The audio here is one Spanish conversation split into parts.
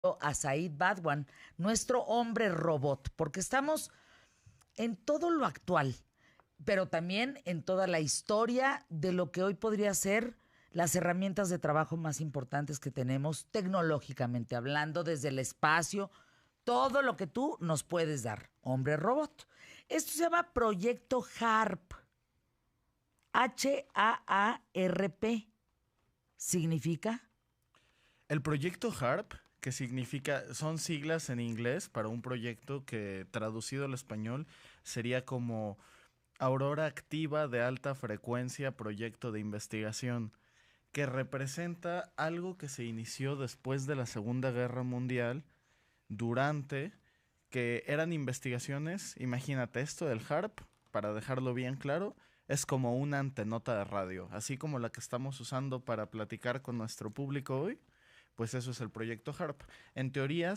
a Said Badwan, nuestro hombre robot, porque estamos en todo lo actual, pero también en toda la historia de lo que hoy podría ser las herramientas de trabajo más importantes que tenemos tecnológicamente hablando, desde el espacio, todo lo que tú nos puedes dar, hombre robot. Esto se llama Proyecto HARP, HAARP. ¿Significa? El proyecto HARP, que significa, son siglas en inglés para un proyecto que traducido al español sería como Aurora Activa de Alta Frecuencia Proyecto de Investigación, que representa algo que se inició después de la Segunda Guerra Mundial, durante, que eran investigaciones, imagínate esto del HARP, para dejarlo bien claro, es como una antenota de radio, así como la que estamos usando para platicar con nuestro público hoy, pues eso es el proyecto HARP. En teoría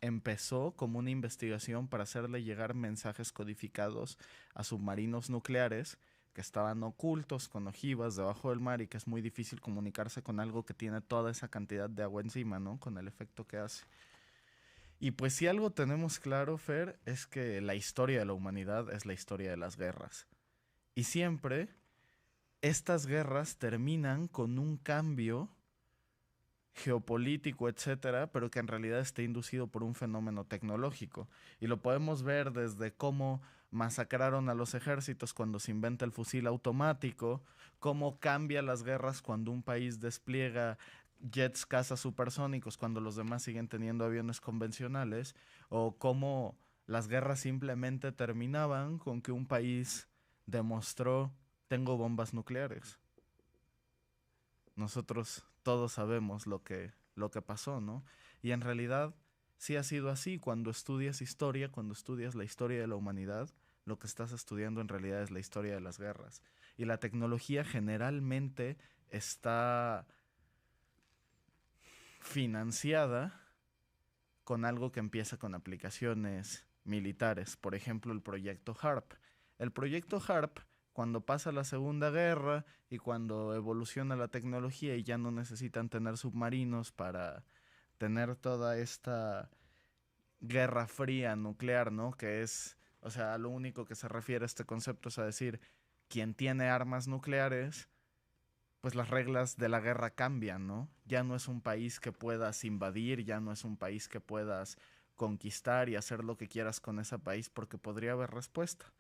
empezó como una investigación para hacerle llegar mensajes codificados a submarinos nucleares que estaban ocultos con ojivas debajo del mar y que es muy difícil comunicarse con algo que tiene toda esa cantidad de agua encima, ¿no? Con el efecto que hace. Y pues si algo tenemos claro, Fer, es que la historia de la humanidad es la historia de las guerras. Y siempre estas guerras terminan con un cambio geopolítico, etcétera, pero que en realidad está inducido por un fenómeno tecnológico. Y lo podemos ver desde cómo masacraron a los ejércitos cuando se inventa el fusil automático, cómo cambia las guerras cuando un país despliega jets caza supersónicos cuando los demás siguen teniendo aviones convencionales, o cómo las guerras simplemente terminaban con que un país demostró tengo bombas nucleares. Nosotros todos sabemos lo que pasó, ¿no? Y en realidad sí ha sido así. Cuando estudias historia, cuando estudias la historia de la humanidad, lo que estás estudiando en realidad es la historia de las guerras. Y la tecnología generalmente está financiada con algo que empieza con aplicaciones militares, por ejemplo el proyecto HARP. El proyecto HARP, cuando pasa la Segunda Guerra y cuando evoluciona la tecnología y ya no necesitan tener submarinos para tener toda esta guerra fría nuclear, ¿no? Que es, o sea, lo único que se refiere a este concepto es a decir, quien tiene armas nucleares, pues las reglas de la guerra cambian, ¿no? Ya no es un país que puedas invadir, ya no es un país que puedas conquistar y hacer lo que quieras con ese país porque podría haber respuesta.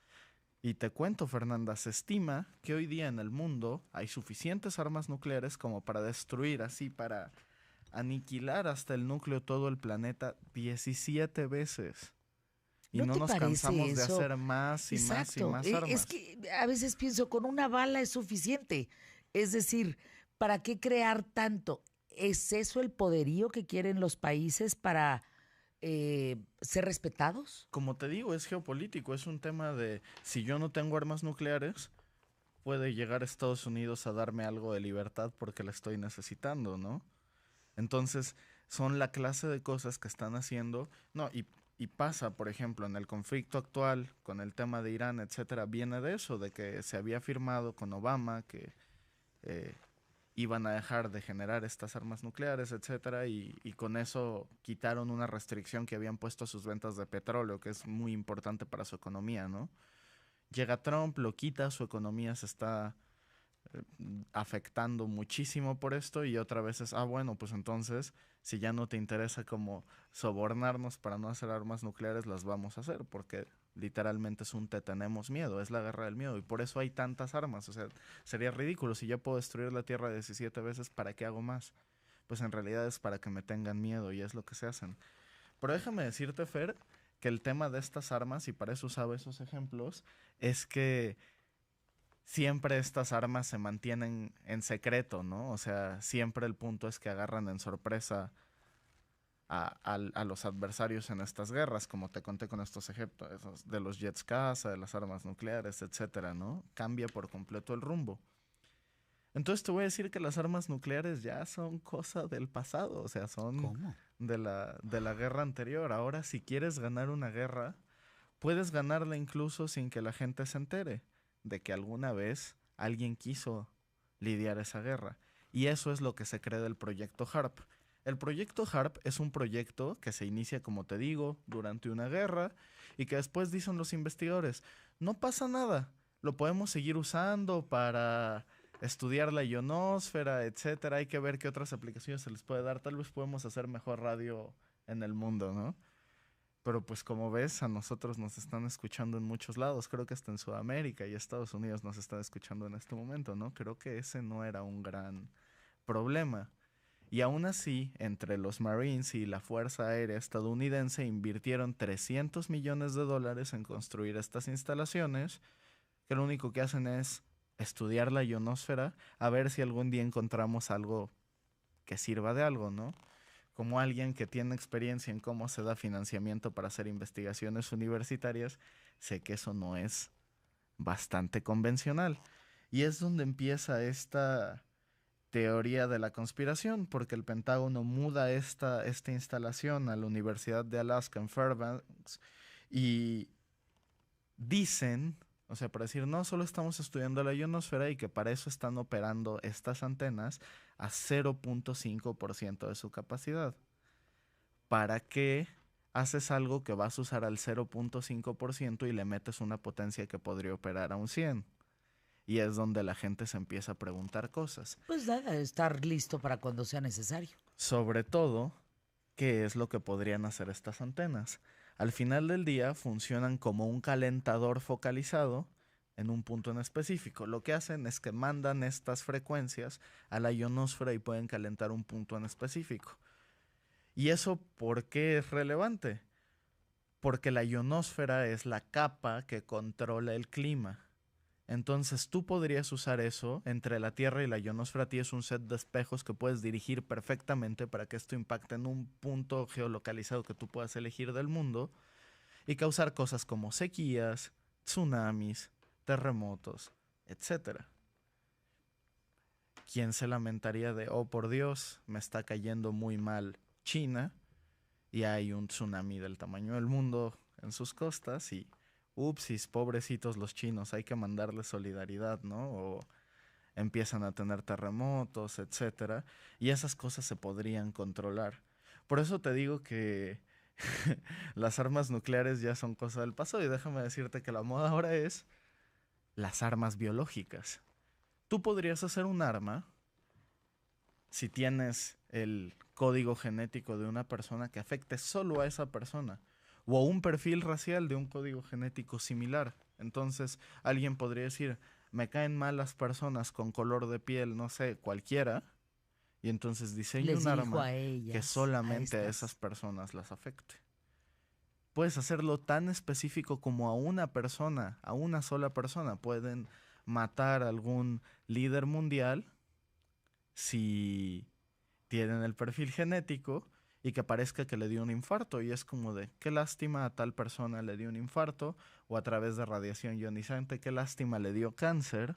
Y te cuento, Fernanda, se estima que hoy día en el mundo hay suficientes armas nucleares como para destruir, así, para aniquilar hasta el núcleo todo el planeta 17 veces. Y ¿No no te nos parece cansamos de eso? hacer más y más y Exacto. más Es armas. que a veces pienso, con una bala es suficiente. Es decir, ¿para qué crear tanto? ¿Es eso el poderío que quieren los países para ser respetados? Como te digo, es geopolítico, es un tema de si yo no tengo armas nucleares, puede llegar Estados Unidos a darme algo de libertad porque la estoy necesitando, ¿no? Entonces, son la clase de cosas que están haciendo, no, y pasa, por ejemplo, en el conflicto actual con el tema de Irán, etcétera, viene de eso, de que se había firmado con Obama que eh, iban a dejar de generar estas armas nucleares, etcétera, y con eso quitaron una restricción que habían puesto a sus ventas de petróleo, que es muy importante para su economía, ¿no? Llega Trump, lo quita, su economía se está afectando muchísimo por esto y otra vez es, ah, bueno, pues entonces, si ya no te interesa como sobornarnos para no hacer armas nucleares, las vamos a hacer, porque literalmente es un te tenemos miedo, es la guerra del miedo y por eso hay tantas armas, o sea, sería ridículo si yo puedo destruir la Tierra 17 veces, ¿para qué hago más? Pues en realidad es para que me tengan miedo y es lo que se hacen. Pero déjame decirte, Fer, que el tema de estas armas, y para eso usaba esos ejemplos, es que siempre estas armas se mantienen en secreto, ¿no? O sea, siempre el punto es que agarran en sorpresa a los adversarios en estas guerras, como te conté con estos ejemplos de los jets caza, de las armas nucleares, etcétera, ¿no? Cambia por completo el rumbo. Entonces te voy a decir que las armas nucleares ya son cosa del pasado, o sea, son ¿Cómo? de la guerra anterior. Ahora, si quieres ganar una guerra, puedes ganarla incluso sin que la gente se entere de que alguna vez alguien quiso lidiar esa guerra. Y eso es lo que se cree del proyecto HARP. El proyecto HARP es un proyecto que se inicia, como te digo, durante una guerra y que después dicen los investigadores, no pasa nada, lo podemos seguir usando para estudiar la ionosfera, etcétera. Hay que ver qué otras aplicaciones se les puede dar. Tal vez podemos hacer mejor radio en el mundo, ¿no? Pero pues como ves, a nosotros nos están escuchando en muchos lados. Creo que hasta en Sudamérica y Estados Unidos nos están escuchando en este momento, ¿no? Creo que ese no era un gran problema. Y aún así, entre los Marines y la Fuerza Aérea estadounidense invirtieron $300 millones en construir estas instalaciones, que lo único que hacen es estudiar la ionosfera, a ver si algún día encontramos algo que sirva de algo, ¿no? Como alguien que tiene experiencia en cómo se da financiamiento para hacer investigaciones universitarias, sé que eso no es bastante convencional. Y es donde empieza esta teoría de la conspiración, porque el Pentágono muda esta instalación a la Universidad de Alaska en Fairbanks y dicen, o sea, para decir, no, solo estamos estudiando la ionosfera y que para eso están operando estas antenas a 0.5% de su capacidad. ¿Para qué haces algo que vas a usar al 0.5% y le metes una potencia que podría operar a un 100%? Y es donde la gente se empieza a preguntar cosas. Pues nada, estar listo para cuando sea necesario. Sobre todo, ¿qué es lo que podrían hacer estas antenas? Al final del día funcionan como un calentador focalizado en un punto en específico. Lo que hacen es que mandan estas frecuencias a la ionosfera y pueden calentar un punto en específico. ¿Y eso por qué es relevante? Porque la ionosfera es la capa que controla el clima. Entonces tú podrías usar eso entre la Tierra y la ionosfera. Tienes un set de espejos que puedes dirigir perfectamente para que esto impacte en un punto geolocalizado que tú puedas elegir del mundo y causar cosas como sequías, tsunamis, terremotos, etcétera. ¿Quién se lamentaría de, oh por Dios, me está cayendo muy mal China y hay un tsunami del tamaño del mundo en sus costas y upsis, pobrecitos los chinos, hay que mandarles solidaridad, ¿no? O empiezan a tener terremotos, etcétera, y esas cosas se podrían controlar. Por eso te digo que las armas nucleares ya son cosa del pasado y déjame decirte que la moda ahora es las armas biológicas. Tú podrías hacer un arma si tienes el código genético de una persona que afecte solo a esa persona o un perfil racial de un código genético similar. Entonces, alguien podría decir, me caen mal las personas con color de piel, no sé, cualquiera, y entonces diseño un arma que solamente a esas personas las afecte. Puedes hacerlo tan específico como a una persona, a una sola persona. Pueden matar a algún líder mundial si tienen el perfil genético y que parezca que le dio un infarto, y es como de, qué lástima, a tal persona le dio un infarto, o a través de radiación ionizante, qué lástima, le dio cáncer,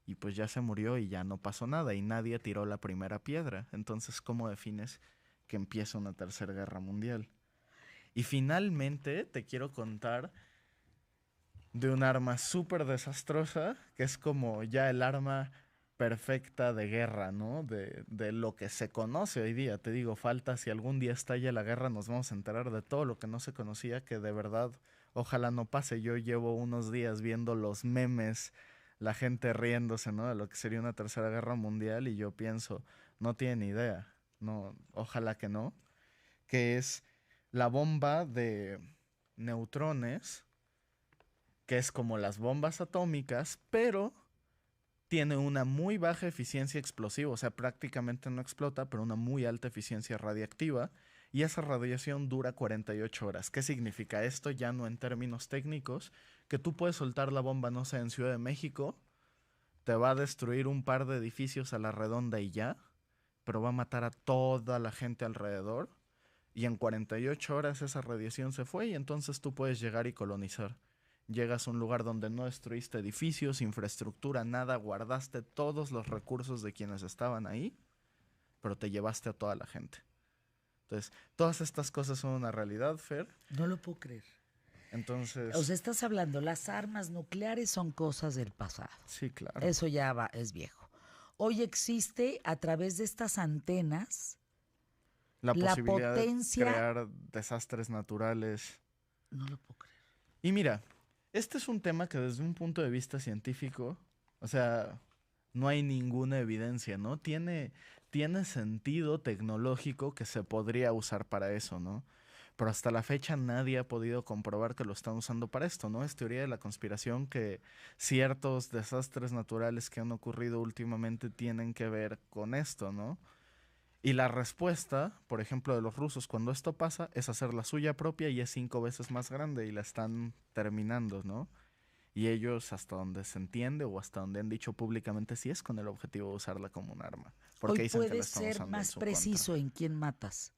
y pues ya se murió y ya no pasó nada, y nadie tiró la primera piedra. Entonces, ¿cómo defines que empieza una tercera guerra mundial? Y finalmente te quiero contar de un arma súper desastrosa, que es como ya el arma perfecta de guerra, ¿no? De lo que se conoce hoy día. Te digo, falta, si algún día estalla la guerra, nos vamos a enterar de todo lo que no se conocía, que de verdad, ojalá no pase. Yo llevo unos días viendo los memes, la gente riéndose, ¿no? De lo que sería una tercera guerra mundial, y yo pienso, no tienen idea, no, ojalá que no, que es la bomba de neutrones, que es como las bombas atómicas, pero tiene una muy baja eficiencia explosiva, o sea, prácticamente no explota, pero una muy alta eficiencia radiactiva, y esa radiación dura 48 horas. ¿Qué significa esto? Ya no en términos técnicos, que tú puedes soltar la bomba, no sé, en Ciudad de México, te va a destruir un par de edificios a la redonda y ya, pero va a matar a toda la gente alrededor, y en 48 horas esa radiación se fue y entonces tú puedes llegar y colonizar. Llegas a un lugar donde no destruiste edificios, infraestructura, nada, guardaste todos los recursos de quienes estaban ahí, pero te llevaste a toda la gente. Entonces, todas estas cosas son una realidad, Fer. No lo puedo creer. Entonces, o sea, estás hablando, las armas nucleares son cosas del pasado. Sí, claro. Eso ya es viejo. Hoy existe, a través de estas antenas, La La posibilidad potencia... de crear desastres naturales. No lo puedo creer. Y mira, este es un tema que desde un punto de vista científico, o sea, no hay ninguna evidencia, ¿no? Tiene sentido tecnológico que se podría usar para eso, ¿no? Pero hasta la fecha nadie ha podido comprobar que lo están usando para esto, ¿no? Es teoría de la conspiración que ciertos desastres naturales que han ocurrido últimamente tienen que ver con esto, ¿no? Y la respuesta, por ejemplo, de los rusos cuando esto pasa es hacer la suya propia y es 5 veces más grande y la están terminando, ¿no? Y ellos, hasta donde se entiende o hasta donde han dicho públicamente, sí es con el objetivo de usarla como un arma. Porque Hoy dicen que la puedes están ser usando en más su preciso contra. en quién matas,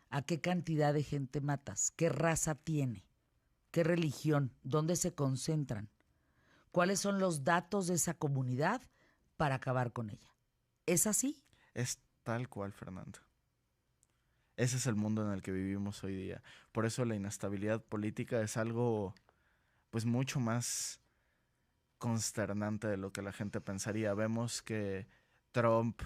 a qué cantidad de gente matas, qué raza tiene, qué religión, dónde se concentran, cuáles son los datos de esa comunidad para acabar con ella. ¿Es así? Es tal cual, Fernando. Ese es el mundo en el que vivimos hoy día. Por eso la inestabilidad política es algo, pues, mucho más consternante de lo que la gente pensaría. Vemos que Trump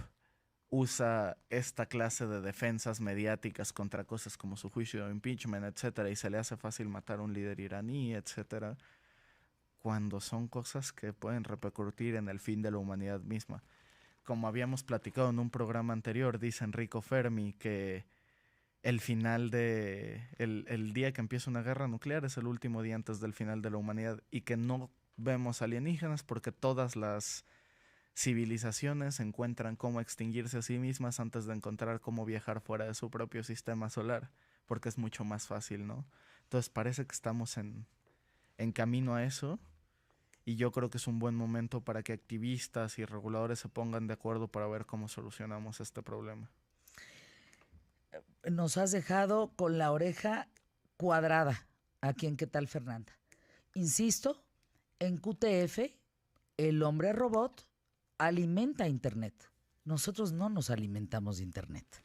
usa esta clase de defensas mediáticas contra cosas como su juicio de impeachment, etcétera, y se le hace fácil matar a un líder iraní, etcétera, cuando son cosas que pueden repercutir en el fin de la humanidad misma. Como habíamos platicado en un programa anterior, dice Enrico Fermi que el día que empieza una guerra nuclear es el último día antes del final de la humanidad y que no vemos alienígenas porque todas las civilizaciones encuentran cómo extinguirse a sí mismas antes de encontrar cómo viajar fuera de su propio sistema solar, porque es mucho más fácil, ¿no? Entonces parece que estamos en camino a eso y yo creo que es un buen momento para que activistas y reguladores se pongan de acuerdo para ver cómo solucionamos este problema. Nos has dejado con la oreja cuadrada aquí en ¿Qué tal, Fernanda? Insisto, en QTF, el hombre robot alimenta Internet. Nosotros no nos alimentamos de Internet.